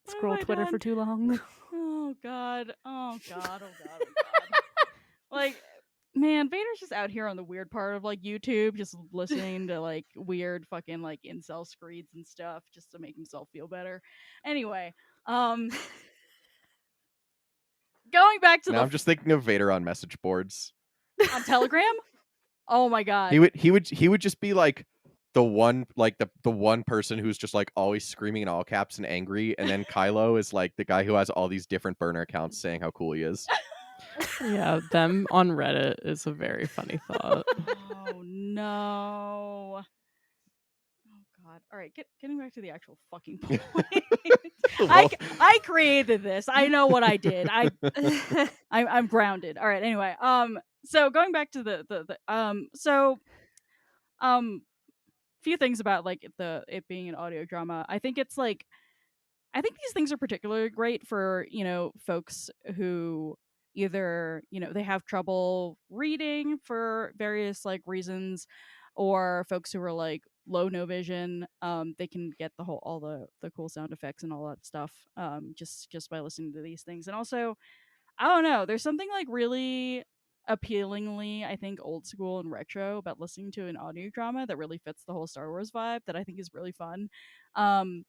What Scroll have I Twitter done? for too long. Oh God. Oh God. Like, man, Vader's just out here on the weird part of like YouTube, just listening to like weird fucking like incel screeds and stuff just to make himself feel better. Anyway, going back to Now I'm just thinking of Vader on message boards. on Telegram. Oh my God. He would just be like the one person who's just like always screaming in all caps and angry, and then Kylo is like the guy who has all these different burner accounts saying how cool he is. Yeah, them on Reddit is a very funny thought. Oh no. Oh god. All right, getting back to the actual fucking point. Well, I created this. I know what I did. I'm grounded. All right. Anyway, so going back to few things about like it being an audio drama. I think it's like I think these things are particularly great for, folks who either, they have trouble reading for various like reasons, or folks who are like low no vision. They can get all the cool sound effects and all that stuff just by listening to these things. And also, I don't know, there's something like really appealingly, I think, old school and retro about listening to an audio drama that really fits the whole Star Wars vibe that I think is really fun. Um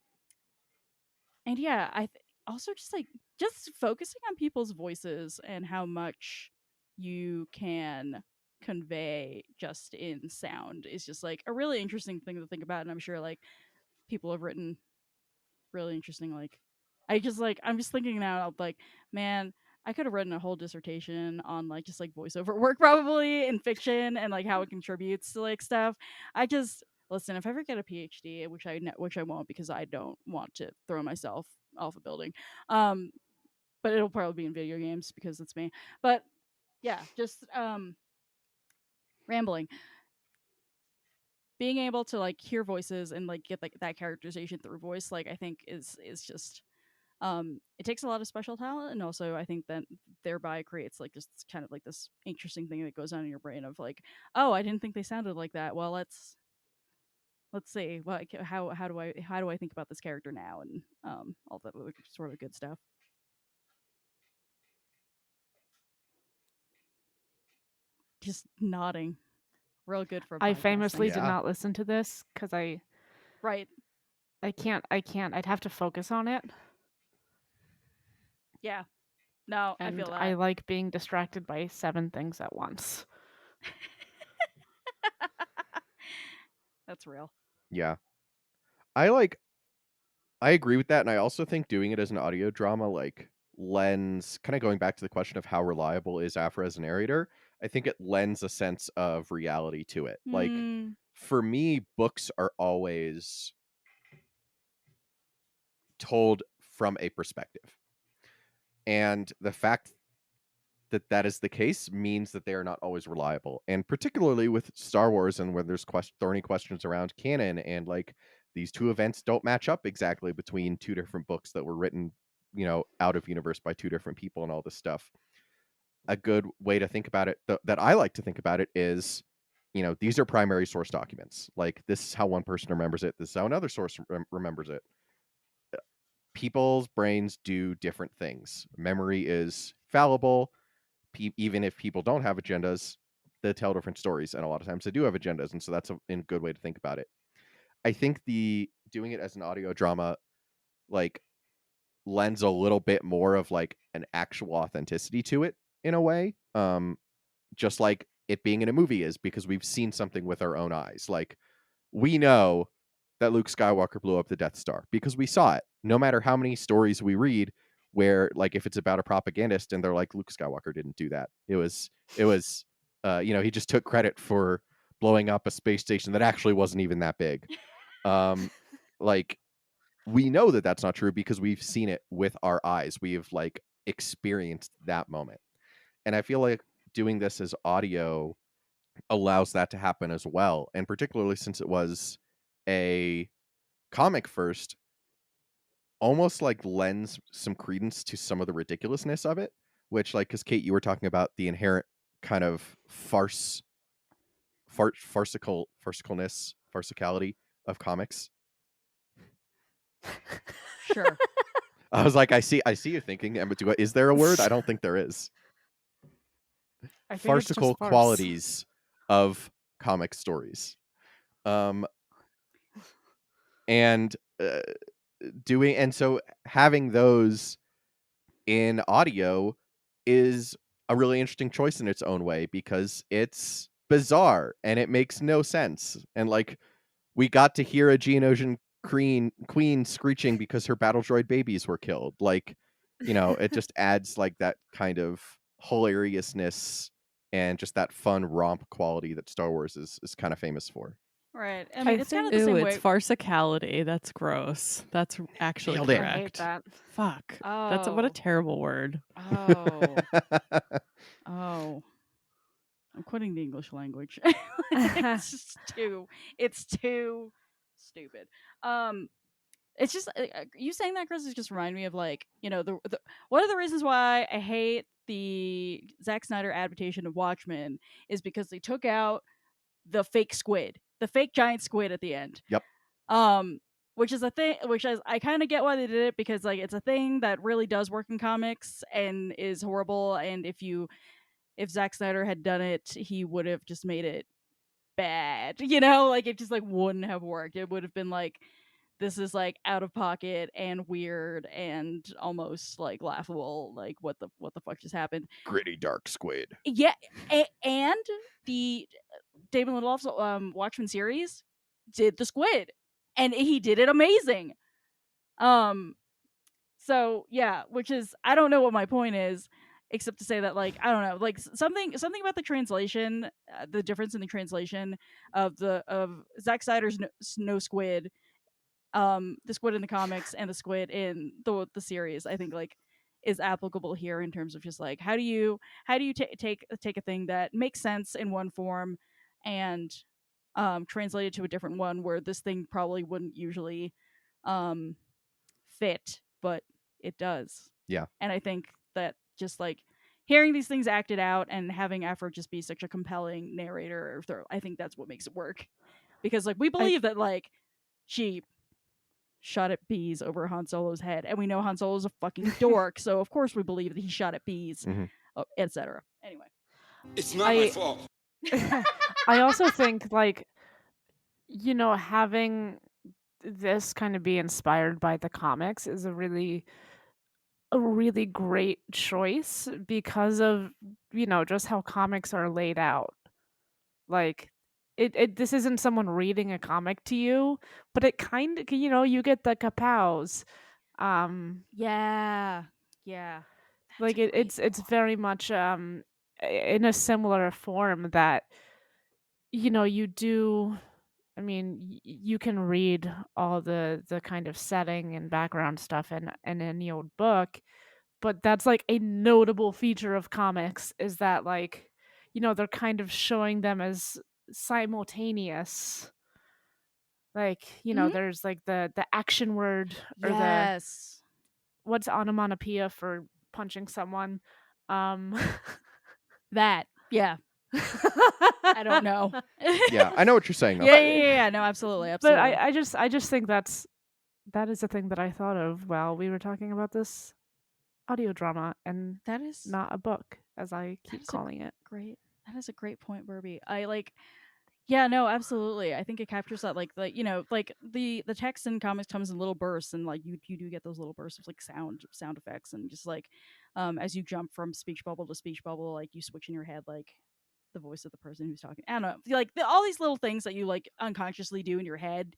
and yeah, also just focusing on people's voices and how much you can convey just in sound is just like a really interesting thing to think about. And I'm sure like people have written really interesting I'm just thinking now like, man, I could have written a whole dissertation on like just like voiceover work probably in fiction and like how it contributes to like stuff. I just listen, if I ever get a PhD, which I won't because I don't want to throw myself off a building. But it'll probably be in video games because it's me. But yeah, just rambling. Being able to like hear voices and like get like that characterization through voice, like I think is just it takes a lot of special talent, and also I think that thereby creates like just kind of like this interesting thing that goes on in your brain of like, oh, I didn't think they sounded like that. Well, let's see, well, how do I think about this character now, and all that other sort of good stuff. Just nodding, real good for. I famously podcasting. did Yeah. not listen to this because Right. I can't. I'd have to focus on it, Yeah. No, I and feel that. I like being distracted by 7 things at once. That's real. Yeah. I agree with that, and I also think doing it as an audio drama like lends, kind of going back to the question of how reliable is Aphra as a narrator, I think it lends a sense of reality to it. Like for me, books are always told from a perspective. And the fact that that is the case means that they are not always reliable. And particularly with Star Wars, and when there's thorny questions around canon, and like these two events don't match up exactly between two different books that were written, out of universe by two different people and all this stuff. A good way to think about it, that I like to think about it, is, these are primary source documents. Like, this is how one person remembers it. This is how another source remembers it. People's brains do different things. Memory is fallible. Even if people don't have agendas, they tell different stories, and a lot of times they do have agendas, and so that's a good way to think about it. I think doing it as an audio drama like lends a little bit more of like an actual authenticity to it in a way, just like it being in a movie is, because we've seen something with our own eyes. Like, we know that Luke Skywalker blew up the Death Star because we saw it. No matter how many stories we read where, like, if it's about a propagandist and they're like, Luke Skywalker didn't do that. It was he just took credit for blowing up a space station that actually wasn't even that big. Like, we know that that's not true because we've seen it with our eyes. We have like experienced that moment. And I feel like doing this as audio allows that to happen as well. And particularly since it was a comic first, almost like lends some credence to some of the ridiculousness of it, which, like, because Kate, you were talking about the inherent kind of farcicality of comics. Sure. I was like, I see you thinking, Emma, is there a word? I don't think there is. I think it's just Farcical farce. qualities of comic stories. And so having those in audio is a really interesting choice in its own way, because it's bizarre and it makes no sense. And like, we got to hear a Geonosian queen screeching because her battle droid babies were killed. Like, it just adds like that kind of hilariousness and just that fun romp quality that Star Wars is kind of famous for. Right. I I mean, it's kind of the Ew, same it's way. farcicality. That's gross. That's actually Nailed it. correct. I hate that. Fuck. That's what a Oh. terrible word. Oh. Oh. I'm quitting the English language. It's just it's too stupid. It's just you saying that, Chris, is just remind me of like, you know, the one of the reasons why I hate the Zack Snyder adaptation of Watchmen is because they took out the fake squid, the fake giant squid at the end. Yep. Which is a thing, I kind of get why they did it, because like it's a thing that really does work in comics and is horrible. And if Zack Snyder had done it, he would have just made it bad, you know, like it just like wouldn't have worked. It would have been like, this is like out of pocket and weird and almost like laughable. Like what the fuck just happened? Gritty dark squid. Yeah, and the David Lindelof's Watchmen series did the squid, and he did it amazing. So yeah, which is, I don't know what my point is, except to say that like, I don't know, like something about the translation, the difference in the translation of Zack Snyder's no squid, the squid in the comics and the squid in the series, I think like is applicable here in terms of just like how do you take a thing that makes sense in one form and translate it to a different one where this thing probably wouldn't usually fit, but it does. Yeah. And I think that just like hearing these things acted out and having Aphra just be such a compelling narrator, I think that's what makes it work. Because like we believe that like she shot at bees over Han Solo's head, and we know Han Solo's a fucking dork, so of course we believe that he shot at bees, etc. Anyway, it's not my fault. I also think like, you know, having this kind of be inspired by the comics is a really great choice because of, you know, just how comics are laid out. Like this isn't someone reading a comic to you, but it kind of, you know, you get the kapows. yeah. Like it's very much in a similar form that, you know, you do. I mean, you can read all the kind of setting and background stuff in any old book, but that's like a notable feature of comics is that, like, you know, they're kind of showing them as simultaneous. Like, you know, there's like the action word or yes, what's onomatopoeia for punching someone. that I don't know. Yeah, I know what you're saying though. Yeah. No, absolutely. But I just think that is a thing that I thought of while we were talking about this audio drama, and that is not a book, as I keep calling it. Great. That is a great point, Burby. I like. Yeah, no, absolutely. I think it captures that, like the, you know, like the text in comics comes in little bursts, and like you do get those little bursts of like sound effects, and just like as you jump from speech bubble to speech bubble, like you switch in your head like the voice of the person who's talking. I don't know, like all these little things that you like unconsciously do in your head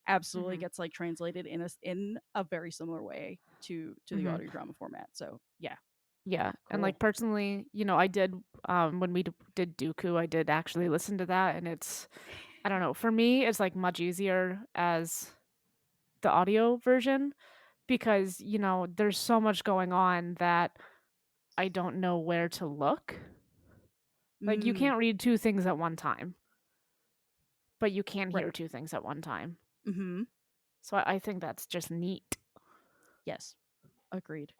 absolutely gets like translated in a very similar way to the audio drama format. So yeah. Yeah, cool. And like personally, you know, I did when we did Dooku, I did actually listen to that, and it's, I don't know, for me it's like much easier as the audio version because, you know, there's so much going on that I don't know where to look. Like you can't read two things at one time, but you can hear two things at one time. So I think that's just neat. Yes, agreed.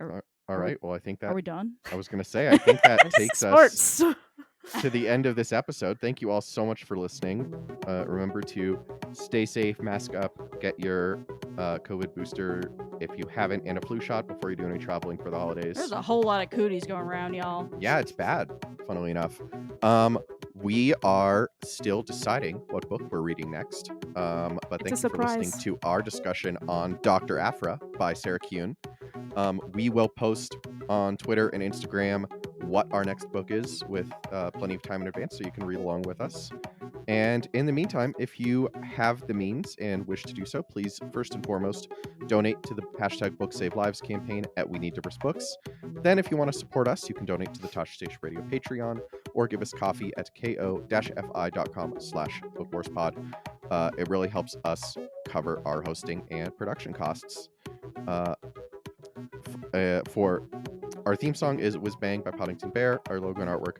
All right. Well, I think that. Are we done? I was going to say, I think that takes us to the end of this episode. Thank you all so much for listening. Remember to stay safe, mask up, get your COVID booster if you haven't, and a flu shot before you do any traveling for the holidays. There's a whole lot of cooties going around, y'all. Yeah, it's bad, funnily enough. We are still deciding what book we're reading next. But thank you for listening to our discussion on Doctor Aphra by Sarah Kuhn. We will post on Twitter and Instagram what our next book is with plenty of time in advance so you can read along with us. And in the meantime, if you have the means and wish to do so, please first and foremost donate to the hashtag Book Save Lives campaign at We Need Diverse Books. Then, if you want to support us, you can donate to the Tasha Station Radio Patreon or give us coffee at ko-fi.com/bookwarspod. It really helps us cover our hosting and production costs. For our theme song is Whiz Bang by Poddington Bear. Our logo and artwork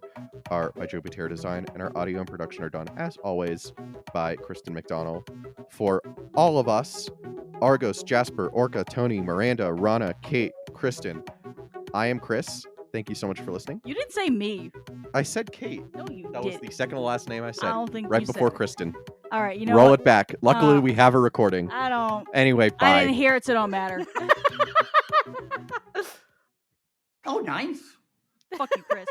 are by Joe Butera Design, and our audio and production are done, as always, by Kristen McDonald. For all of us, Argos, Jasper, Orca, Tony, Miranda, Rana, Kate, Kristen, I am Chris. Thank you so much for listening. You didn't say me. I said Kate. No, you That didn't. was the second to last name I said. I don't think right you before said it. Kristen. All right, you know Roll what? it back. Luckily, we have a recording. I don't. Anyway, bye. I didn't hear it, so it don't matter. Oh, nice. Fuck you, Chris.